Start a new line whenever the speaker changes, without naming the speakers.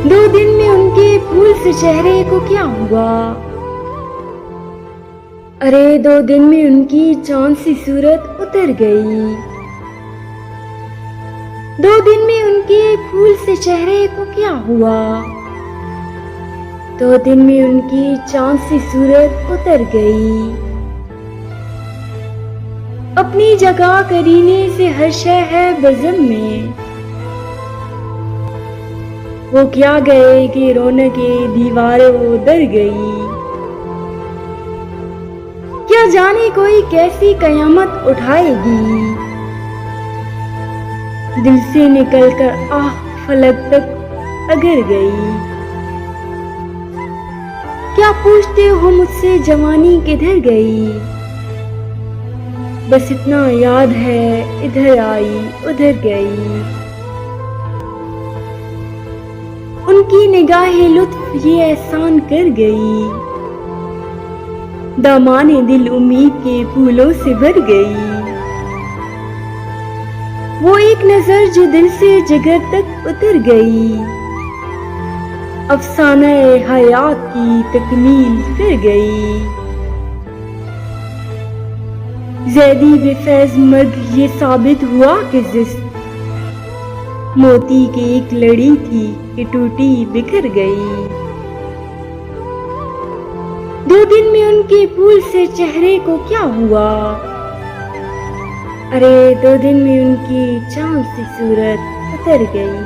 दो दिन में उनके फूल से चेहरे को क्या हुआ? अरे 2 दिन में उनकी चांद सी सूरत उतर गई। 2 दिन में उनके फूल से चेहरे को क्या हुआ? 2 दिन में उनकी चांद सी सूरत उतर गई। अपनी जगह करीने से हर शय है बज़म में। वो क्या गए कि रौनके दीवारों दर गई। क्या जाने कोई कैसी कयामत उठाएगी। दिल से निकलकर आह फलक तक अगर गई। क्या पूछते हो मुझसे जवानी किधर गई? बस इतना याद है इधर आई उधर गई। उनकी निगाहें लुत्फ ये एहसान कर गई। दामाने दिल उम्मीद के फूलों से भर गई। वो एक नजर जो दिल से जिगर तक उतर गई। अफसाना हयात की तकमील कर गई। ज़ैदी बेफैज़ मर्ग ये साबित हुआ कि जिस्म मोती की एक लड़ी थी कि टूटी बिखर गई। 2 दिन में उनके फूल से चेहरे को क्या हुआ? अरे 2 दिन में उनकी चांद सी सूरत उतर गई।